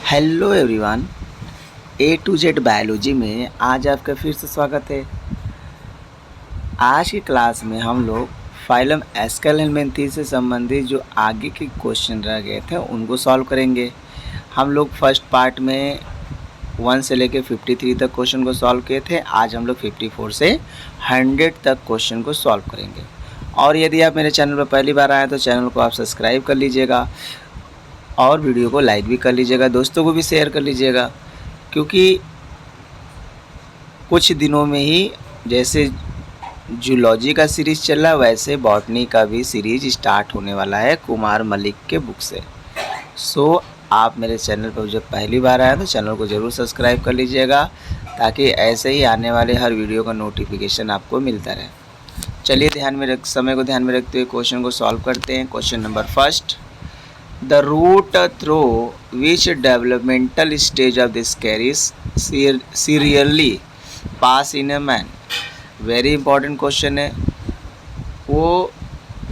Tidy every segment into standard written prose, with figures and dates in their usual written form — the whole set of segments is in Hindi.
Hello everyone, A to Z biology में आज आपका फिर से स्वागत है। आज की क्लास में हम लोग फाइलम एस्केलेनथीस से संबंधित जो आगे के क्वेश्चन रह गए थे उनको सॉल्व करेंगे। हम लोग फर्स्ट पार्ट में 1 से लेकर 53 तक क्वेश्चन को सॉल्व किए थे। आज हम लोग 54 से 100 तक क्वेश्चन को सॉल्व करेंगे। और यदि आप मेरे चैनल पर पहली बार आए तो चैनल को आप सब्सक्राइब कर लीजिएगा और वीडियो को लाइक भी कर लीजिएगा, दोस्तों को भी शेयर कर लीजिएगा, क्योंकि कुछ दिनों में ही जैसे जूलॉजी का सीरीज़ चल रहा है वैसे बॉटनी का भी सीरीज स्टार्ट होने वाला है कुमार मलिक के बुक से। सो आप मेरे चैनल पर जब पहली बार आए तो चैनल को ज़रूर सब्सक्राइब कर लीजिएगा ताकि ऐसे ही आने वाले हर वीडियो का नोटिफिकेशन आपको मिलता रहे। चलिए समय को ध्यान में रखते हुए क्वेश्चन को सॉल्व करते हैं। Question number first, the route through which developmental stage of the scaries serially pass in a man। Very important question है। वो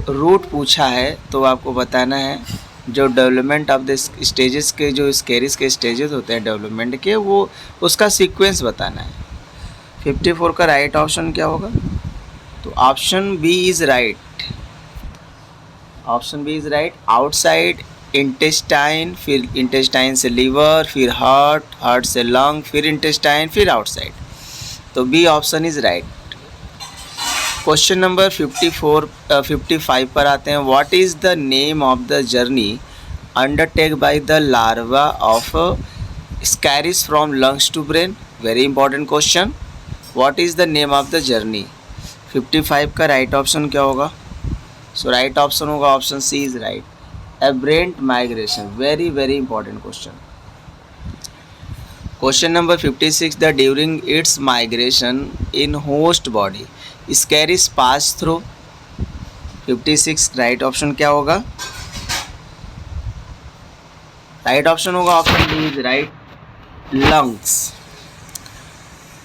रूट पूछा है तो आपको बताना है जो डेवलपमेंट ऑफ द स्टेजेस के जो स्केरीज के स्टेजेस होते हैं डेवलपमेंट के, वो उसका सीक्वेंस बताना है। 54 का राइट ऑप्शन क्या होगा? तो option B is right. Option B is right. Outside intestine, फिर इंटेस्टाइन से लीवर, फिर हार्ट, हार्ट से लंग, फिर इंटेस्टाइन, फिर आउटसाइड। तो B option is right. Question number 55 पर आते हैं। What is the name of the journey undertake by the larva of Ascaris from lungs to brain? Very important question. What is the name of the journey? 55 का राइट ऑप्शन क्या होगा? सो राइट ऑप्शन होगा option C is right, aberrant migration। very important question। Question number 56, the during its migration in host body scaries pass through? 56 right option क्या होगा? राइट ऑप्शन होगा option D is right, lungs।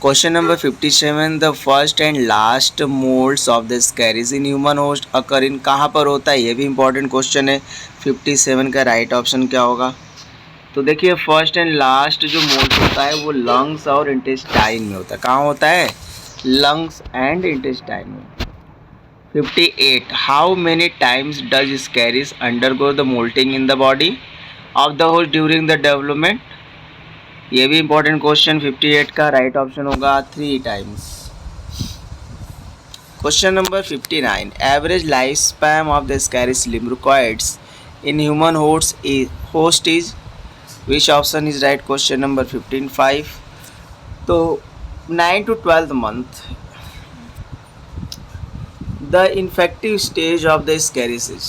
Question number 57, the first and last molds of the scaries in human host occur in? कहाँ पर होता है? ये भी इंपॉर्टेंट क्वेश्चन है। 57 का राइट ऑप्शन क्या होगा? तो देखिए फर्स्ट एंड लास्ट जो मोल्ड होता है वो लंग्स और इंटेस्टाइन में होता है। कहाँ होता है? लंग्स एंड इंटेस्टाइन में। 58, how many times does ascaris undergo the moulting in the body of the host during the development? ये भी इंपॉर्टेंट क्वेश्चन। 58 का राइट ऑप्शन होगा 3 times. Question number 59, average life span of the ascaris lumbricoides in human host is? Which option is right? Question number 15 तो 9 to 12 month. The infective stage of the ascaris is?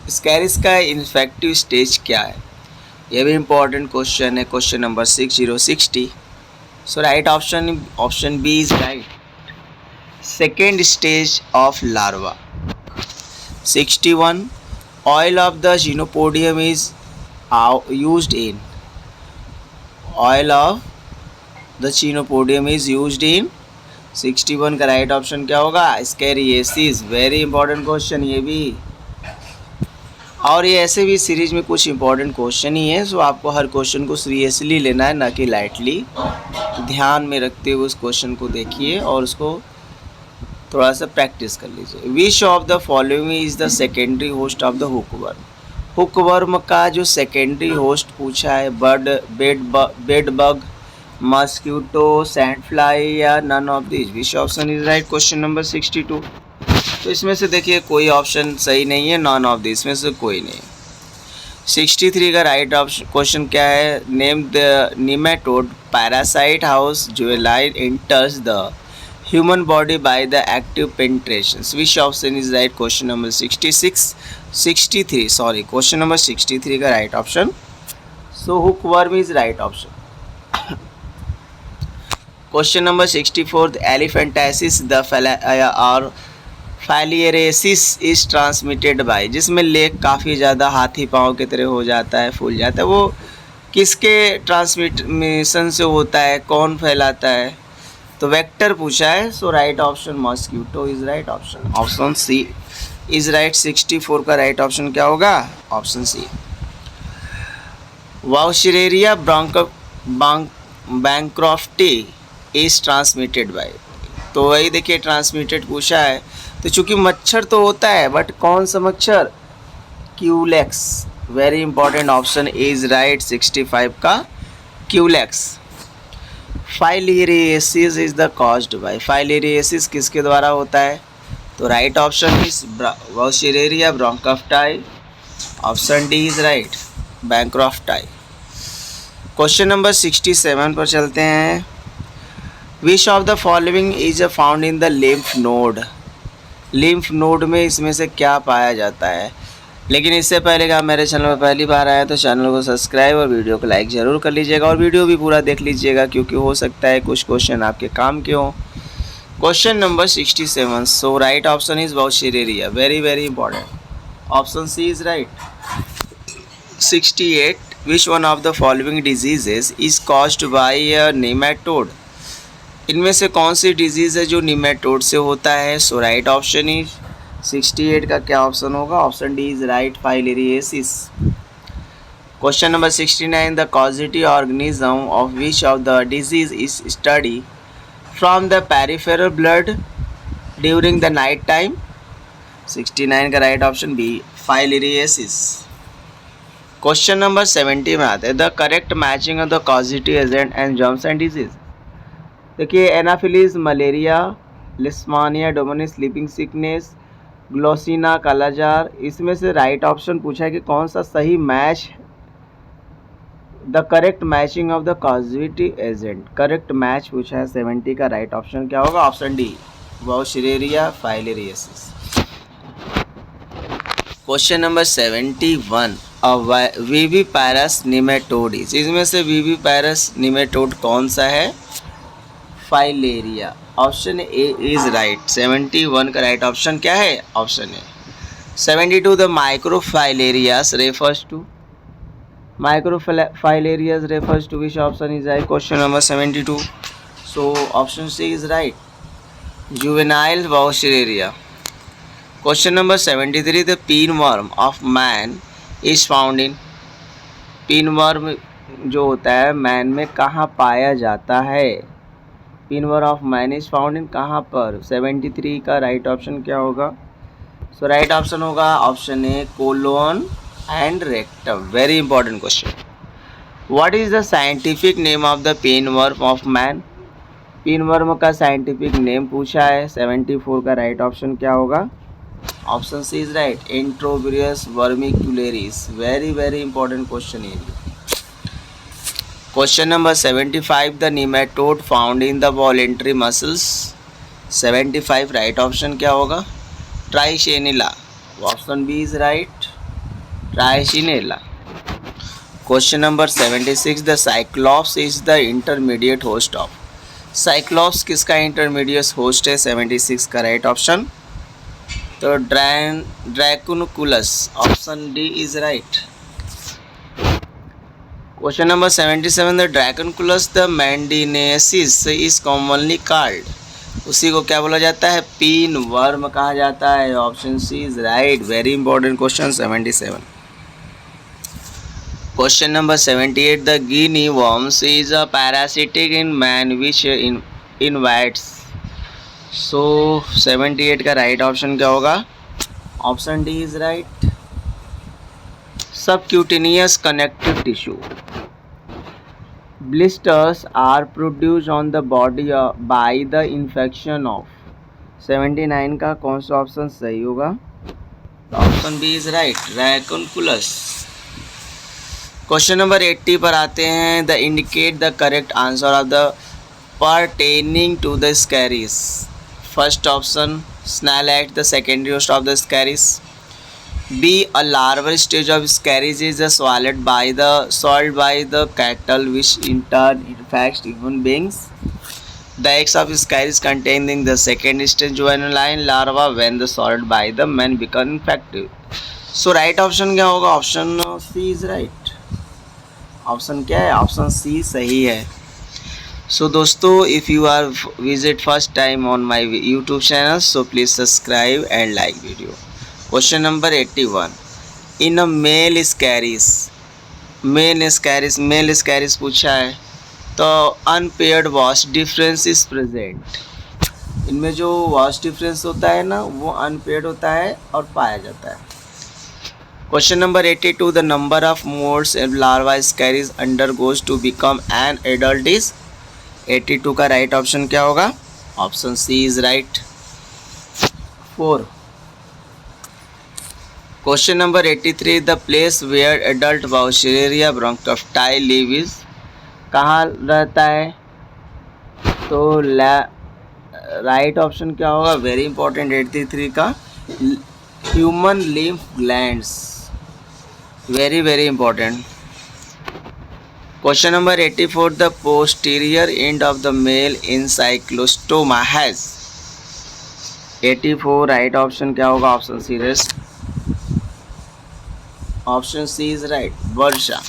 Ascaris का इन्फेक्टिव स्टेज क्या है? ये भी इंपॉर्टेंट क्वेश्चन है। Question number 6060। So right option B is right, second stage of larva. 61, oil of the chenopodium is used in? Oil of the chenopodium is used in? 61 का राइट ऑप्शन क्या होगा? स्कैरिएसिस। वेरी इंपॉर्टेंट क्वेश्चन ये भी। और ये ऐसे भी सीरीज में कुछ इंपॉर्टेंट क्वेश्चन ही है, सो आपको हर क्वेश्चन को सीरियसली लेना है, ना कि लाइटली। ध्यान में रखते हुए उस क्वेश्चन को देखिए और उसको थोड़ा सा प्रैक्टिस कर लीजिए। Which of the following is the secondary host of the hookworm? Hookworm का जो सेकेंडरी होस्ट पूछा है, bed bug, mosquito, sand fly या none of this? Which option is right? Question number 62। तो इसमें से देखिए कोई ऑप्शन सही नहीं है, नॉन ऑफ दिस में से कोई नहीं। 63 का राइट ऑप्शन क्वेश्चन क्या है? Name the nematode parasite whose जुवेलाइन enters the human body by the active penetration? Which option is right? Question number 63 question number 63 का right option. So hookworm is right option. Question number 64, the elephantiasis the और फाइलियरेसिस इज ट्रांसमिटेड बाय? जिसमें लेग काफ़ी ज़्यादा हाथी पाँव की तरह हो जाता है, फूल जाता है, वो किसके ट्रांसमिशन से होता है? कौन फैलाता है? तो वेक्टर पूछा है। So right option mosquito is right option, option C is right. 64 का राइट ऑप्शन क्या होगा? Option C. Wuchereria bancrofti is transmitted by. तो वही देखिए ट्रांसमिटेड पूछा है, तो चूंकि मच्छर तो होता है बट कौन सा मच्छर, culex. Very important, option is right 65 का culex. Filariasis is the caused by. Filariasis किसके द्वारा होता है, तो right option is wuchereria bancrofti. Option D is right, bancrofti. Question number 67 पर चलते हैं। Which of the following is found in the lymph node. Lymph node में इसमें से क्या पाया जाता है। लेकिन इससे पहले कि आप मेरे चैनल पर पहली बार आए तो चैनल को सब्सक्राइब और वीडियो को लाइक ज़रूर कर लीजिएगा और वीडियो भी पूरा देख लीजिएगा, क्योंकि हो सकता है कुछ क्वेश्चन आपके काम के हों। Question number 67, so right option is wuchereria. Very very important, option C is right. 68, which one of the following diseases is caused by a nematode. इनमें से कौन सी डिजीज़ है जो निमेटोड से होता है। सो राइट ऑप्शन इज 68 का क्या ऑप्शन होगा, option D is right, filariasis. Question number 69, the causative organism of which of the disease is study from the peripheral blood during the night time. 69 का right option B, filariasis. Question number 70 में आते हैं, the correct matching of the causative agent and germs and disease. देखिए anopheles malaria, leishmania donovani sleeping sickness, glossina kala-azar, इसमें से राइट ऑप्शन पूछा है कि कौन सा सही match, the correct matching of the causative agent. Correct match पूछा है 70 का राइट ऑप्शन क्या होगा, option D, wuchereria filariasis. Question number 71, viviparous nematodes. इसमें से विविपैरस निमेटोड कौन सा है, filaria. Option A is right. 71 का राइट ऑप्शन क्या है, option A. 72, the microfilariae refers to. Microfilariae refers to which option is right, question number 72। So option C is right, juvenile wuchereria. Question number 73, the pinworm of man is found in. Pinworm जो होता है मैन में कहाँ पाया जाता है, pinworm of man is found in कहाँ पर। 73 का राइट ऑप्शन क्या होगा, सो राइट ऑप्शन होगा option A, colon and rectum. Very important question. What is the scientific name of the pinworm of man. Pinworm का साइंटिफिक नेम पूछा है। 74 का राइट ऑप्शन क्या होगा, option C is right, enterobius vermicularis. Very very important question है। Question number 75, the nematode found in the voluntary muscles. 75 right option क्या होगा, trichinella. Option B is right, trichinella. Question number 76, the cyclops is the intermediate host of. Cyclops किसका इंटरमीडिएट होस्ट है, 76 का राइट ऑप्शन, तो dracunculus. Option D is right. Question number 77, the dracunculus the medinensis is commonly called. उसी को क्या बोला जाता है, पिन वर्म कहा जाता है। Option C is right. Very important question 77। Question number 78, the guinea worms is a parasitic in man which inhabits. So 78 का राइट ऑप्शन क्या होगा, option D is right, subcutaneous connective tissue. Blisters are produced on the body by the infection of। 79 का कौन सा ऑप्शन सही होगा, option B is right, dracunculus. Question number 80 पर आते हैं, the indicate the correct answer of the pertaining to the scaries। First option snail, the secondary host of the ascaris. B, a larval stage of scaries is swallowed by the cattle, which in turn infects human beings. The eggs of scaries containing the second stage juvenile larva when the swallowed by the man become infective. So right option क्या होगा, option C is right। Option क्या है, ऑप्शन C सही है। So दोस्तों, if you are visit first time on my YouTube channel, so please subscribe and like video। Question number 81, in a male Ascaris. Male Ascaris पूछा है, तो unpaired wash difference is present. इनमें जो वॉश डिफरेंस होता है ना, वो अनपेयर्ड होता है और पाया जाता है। Question number 82, the number of moults and larva ascaris undergoes to become an adult is. 82 का राइट ऑप्शन क्या होगा? Option C is right. 4, question number 83, the place where adult wuchereria bancrofti live is. कहाँ रहता है? तो राइट ऑप्शन क्या होगा? वेरी इंपॉर्टेंट 83 का, human lymph glands, very very important. Question number 84, the posterior end of the male Ancylostoma has. 84 right option क्या होगा? Option C rest, option C is right, Varsha.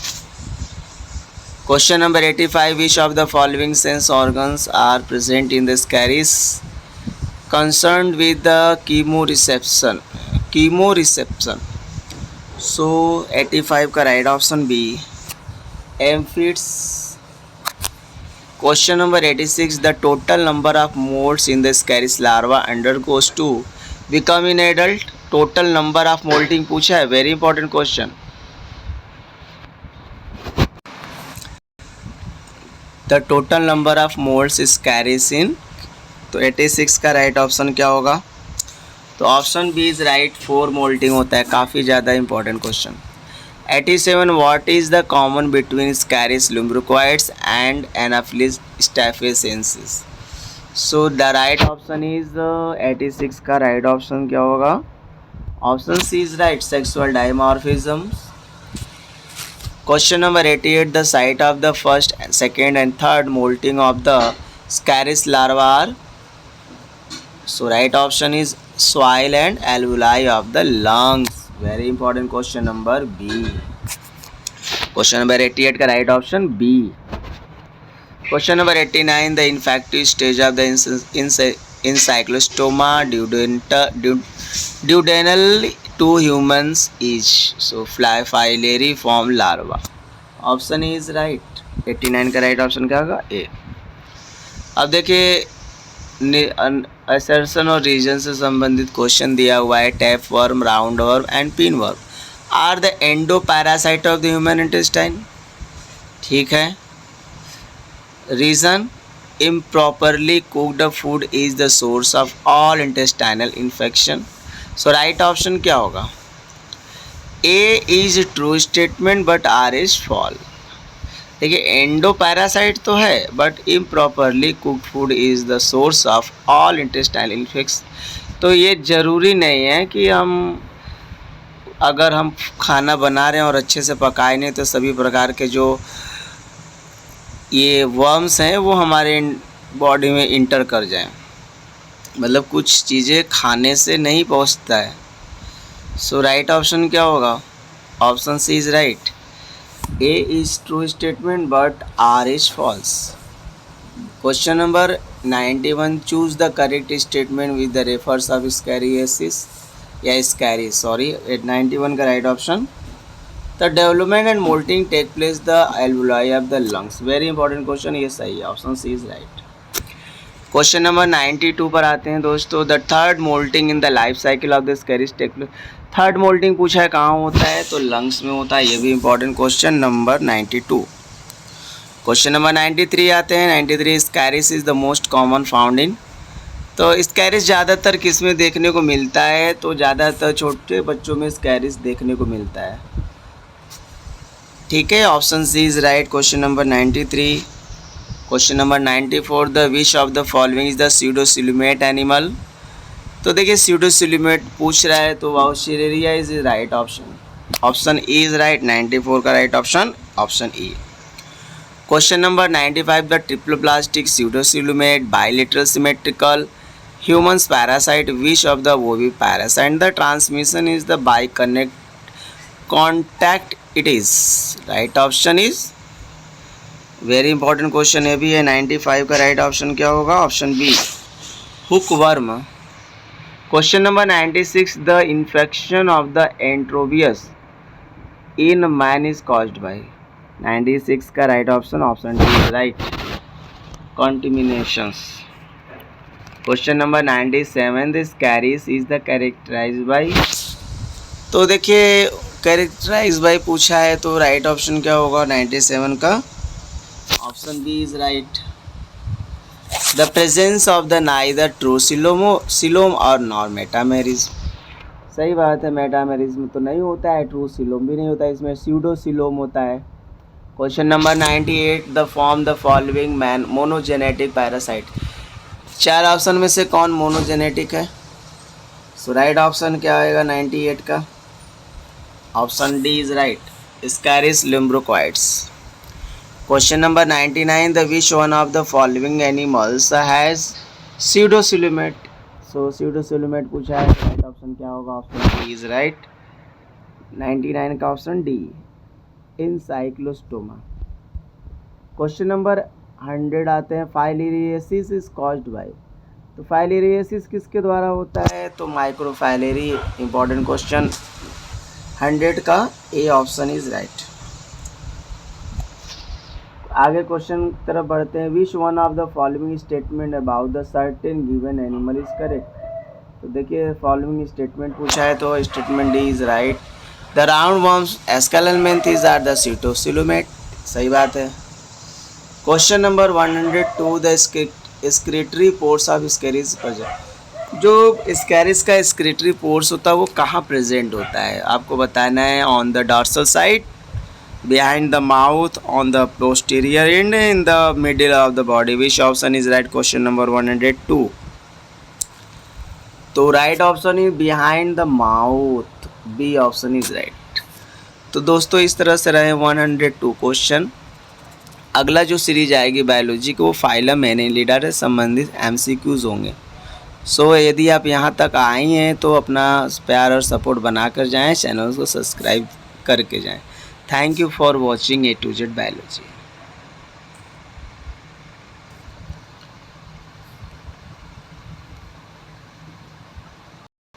Question number 85, which of the following sense organs are present in the Ascaris concerned with the chemoreception। So 85 का right option B, amphids. Question number 86, the total number of moults in the ascaris larva undergoes to become in adult. Total number of moulting पूछा है, very important question. The total number of moults Ascaris in, तो 86 का राइट ऑप्शन क्या होगा? तो option B is right, 4 moulting होता है, काफ़ी ज़्यादा important question. 87, what is the common between Ascaris lumbricoides and Anopheles stephensi. So the right option is 86 का राइट ऑप्शन क्या होगा? Option C is right, sexual डायमॉर्फिज्म्स। Question number 88, the site of the first, second and third moulting of the ascaris larva are. So right option is soil and alveoli of the lungs. Very important question number B. Question number 88 का right option B. Question number 89, the infective stage of the encyclostoma duodenal to humans is। So filiary form larva, option E is right। 89 का right option क्या होगा? A। अब देखिए असर्शन और रीजन से संबंधित क्वेश्चन दिया हुआ है। Tapeworm, roundworm and pinworm are the endoparasite of the human intestine. ठीक है। Reason, improperly cooked food is the source of all intestinal infection। So right option क्या होगा? A is true statement but R is false। देखिए एंडो पैरासाइट तो है, but improperly cooked food is the source of all intestinal infection. तो ये ज़रूरी नहीं है कि अगर हम खाना बना रहे हैं और अच्छे से पकाए नहीं, तो सभी प्रकार के जो ये वर्म्स हैं वो हमारे बॉडी में इंटर कर जाएं। मतलब कुछ चीज़ें खाने से नहीं पहुंचता है। सो राइट ऑप्शन क्या होगा? Option C is right, A is true statement but R is false। Question number 91, choose the correct statement with the refers of scariasis या scaries, sorry। 91 का right option, the development and molting take place the alveoli of the lungs। very important question, ये सही है, option C is right. Question number 92 पर आते हैं दोस्तों। The third moulting in the life cycle of the ascaris take place. Third moulting पूछा है, कहाँ होता है? तो लंग्स में होता है। ये भी important question number 92। Question number 93 आते हैं। 93, स्कैरिस is the most common found in. तो स्कैरिस ज़्यादातर किस में देखने को मिलता है? तो ज़्यादातर छोटे बच्चों में स्कैरिस देखने को मिलता है। ठीक है, option C is right, question number 93। Question number 94, the which of the following is the pseudocoelomate animal. तो देखिए स्यूडोसिलुमेट पूछ रहा है, तो Wuchereria is right option, option E is right. 94 का right option option E. Question number 95, the triploblastic pseudocoelomate bilateral symmetrical humans parasite which of the above parasite the transmission is the by contact it is. Right option is, very important question है भी है। 95 का राइट ऑप्शन क्या होगा? Option B, hookworm. Question number 96, the infection of the Enterobius in man is caused by. 96 का right option option D is right, contaminations. Question number 97, this Ascaris is the characterise by. तो देखिए कैरेक्टराइज बाई पूछा है तो राइट ऑप्शन क्या होगा 97 का, option B is right, the presence of the neither true coelom और नॉर मेटामेरिज्म। सही बात है, मेटामेरिज्म तो नहीं होता है, ट्रू सिलोम भी नहीं होता है, इसमें स्यूडो सिलोम होता है। Question number 98, the form the following man monogenetic parasite. चार ऑप्शन में से कौन मोनोजेनेटिक है? सो राइट ऑप्शन क्या आएगा 98 का, option D is right, Ascaris lumbricoides. Question number 99, the which one of the following animals has pseudocoelomate. So pseudocoelomate पूछा है, राइट ऑप्शन क्या होगा, ऑप्शन डी इज राइट, 99 का ऑप्शन डी, इनसाइक्लोस्टोमा। क्वेश्चन नंबर 100 आते हैं, फाइलेरियोसिस इज कॉज्ड बाय। तो फाइलेरियोसिस किसके द्वारा होता है? तो माइक्रोफाइलेरी। इंपॉर्टेंट क्वेश्चन 100 का ए ऑप्शन इज राइट। आगे क्वेश्चन की तरफ बढ़ते हैं, which one of the following statement about the certain given animal is correct. तो देखिए फॉलोइंग स्टेटमेंट पूछा है तो statement D is right, the round worms Aschelminthes are the pseudocoelomate. सही बात है। Question number 102, the excretory pores of Ascaris present. जो स्कैरिस का स्क्रेटरी पोर्स होता है वो कहाँ प्रेजेंट होता है? आपको बताना है, on the dorsal side, behind the mouth, on the posterior end, in the middle of the body. Which option is right? Question number 102. तो right option is behind the mouth, B option is right. तो दोस्तों इस तरह से रहे 102 क्वेश्चन। अगला जो सीरीज आएगी बायोलॉजी की वो फाइलम एनेलिडा से संबंधित MCQs होंगे। सो यदि आप यहाँ तक आए हैं तो अपना प्यार और सपोर्ट बनाकर जाएं, चैनल को सब्सक्राइब करके जाएं। Thank you for watching A to Z Biology.